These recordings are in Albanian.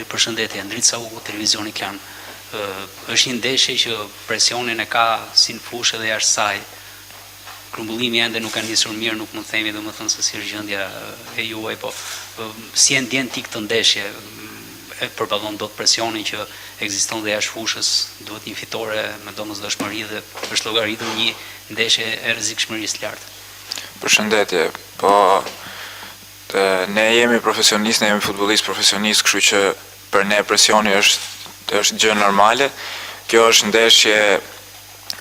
Përshëndetje, Ndrica U, Televizioni Klan. Është një ndeshje që presionin e ka si në fushë dhe jashtë saj. Grumbullimi ende nuk ka nisur mirë, nuk mund të themi domethënë se si është gjendja e juaj, po si e ndjen ti këtë ndeshje? E përballon dot presionin që ekziston dhe jashtë fushës, duhet një fitore me domosdoshmëri dhe është llogaritur një ndeshje e rrezikshmërisë lartë. Përshëndetje, po ne jemi profesionistë, ne jemi futbollistë profesionistë, kështu që për ne presioni është gjë normale. Kjo është ndeshje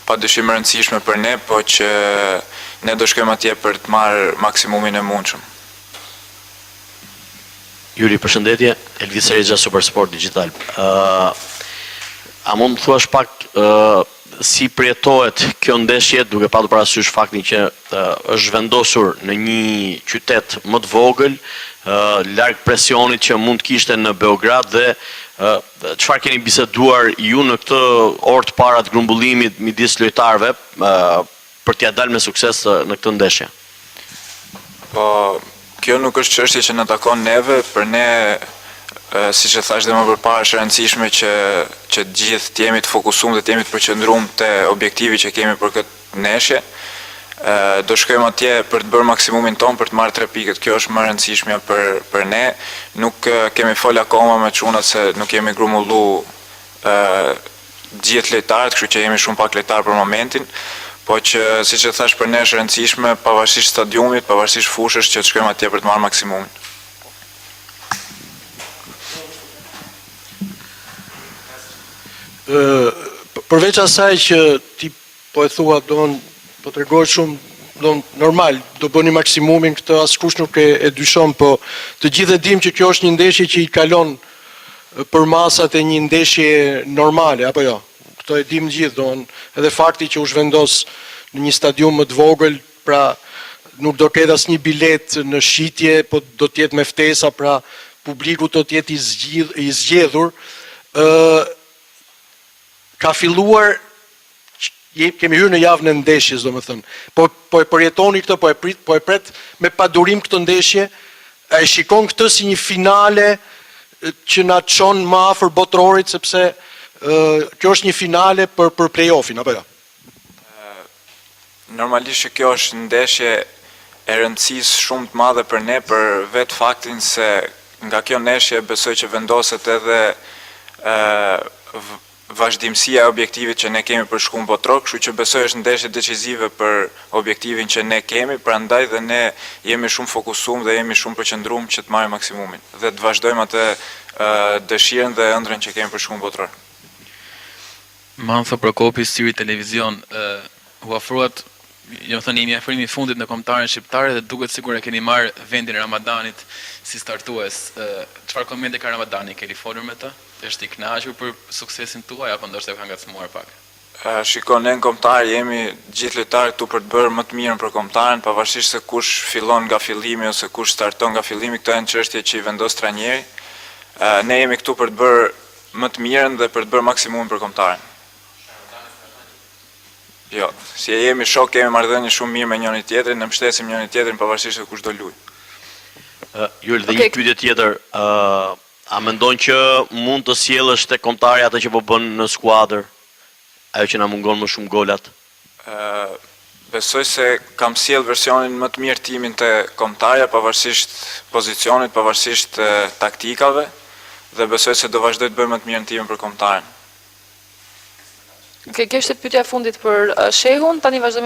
padyshim e rëndësishme për ne, po që ne do shkojmë atje për të marrë maksimumin e mundshëm. Juri, përshëndetje, Elvis Regja, Supersport Digital. A mund të thuash pak si përjetohet kjo ndeshje, duke patur parasysh faktin që është vendosur në një qytet më të vogël, larg presionit që mund të kishte në Beograd, dhe çfarë keni biseduar ju në këtë orë të para të grumbullimit midis lojtarëve për t'ia dalë me sukses në këtë ndeshje? Po, kjo nuk është çështje që na takon neve, për ne, siç e thash dhe më përpara, është e rëndësishme që gjithë të jemi të fokusuar dhe të jemi të përqendruar te objektivi që kemi për këtë ndeshje. Do shkojmë atje për të bërë maksimumin ton për të marrë 3 pikët. Kjo është më e rëndësishmja për ne. Nuk kemi fol akoma me çunat se nuk kemi grumbullu gjithë lojtarët, kështu që jemi shumë pak lojtarë për momentin. Po që, siç e thash, për ne është e rëndësishme, pavarësisht stadiumit, pavarësisht fushës, që të shkojmë atje për të marrë maksimumin. Përveç asaj që ti po e thua, po tregoj shumë normal, do bëni maksimumin, këtë askush nuk e dyshon, po të gjithë e dim që kjo është një ndeshje që i kalon për masat e një ndeshje normale, apo jo? Këto e dim gjithë, edhe fakti që u zhvendos në një stadium më të vogël, pra nuk do ketë asnjë bilet në shitje, po do të jetë me ftesa, pra publiku do të jetë i zgjedhur. Ka filluar, kemi hyrë në javën e ndeshjes, domethënë. Po e përjetoni këtë, po e pret me padurim këtë ndeshje, e shikon këtë si një finale që na çon më afër botrorit, sepse kjo është një finale për play-offin, apo jo? Normalisht që kjo është ndeshje e rëndësisë shumë të madhe për ne, për vetë faktin se nga kjo ndeshje besoj që vendoset edhe vazhdimësia e objektivit që ne kemi për shkuën botror, kështu që besoj është ndeshje decisive për objektivin që ne kemi, prandaj dhe ne jemi shumë fokusuar dhe jemi shumë përqendruar që të marrim maksimumin dhe të vazhdojmë atë dëshirën dhe ëndrrën që kemi për shkuën botror. Mantha Prokopi, Siri Televizion, u ofruat, jemi afrimi i fundit në kombëtaren shqiptare dhe duket sikur e keni marrë vendin e Ramadanit si startues. Çfarë komente ka Ramadani? Keni folur me të? Është i kënaqur për suksesin tuaj apo ndoshta ka ngacmuar pak? Shikon, ne në kombëtar jemi gjithë lojtarët këtu për të bërë më të mirën për kombëtaren, pavarësisht se kush fillon nga fillimi ose kush starton nga fillimi, këto janë çështje që i vendos trajneri. Ne jemi këtu për të bërë më të mirën dhe për të bërë maksimumin për kombëtaren. Jo, si e jemi shok, kemi marrëdhënie shumë mirë me njëri tjetrin, ne mbështesim njëri tjetrin pavarësisht se kush do luaj. Juri, dhe një pyetje tjetër, a mendon që mund të sjellësh tek kombëtari atë që po bën në skuadër, ajo që na mungon më shumë golat? Besoj se kam sjell versionin më të mirë timin te kombëtarja, pavarësisht pozicionit, pavarësisht taktikave, dhe besoj se do vazhdoj të bëj më të mirën timin për kombëtarin. Kjo ishte pyetja e fundit për Shehun, tani vazhdojmë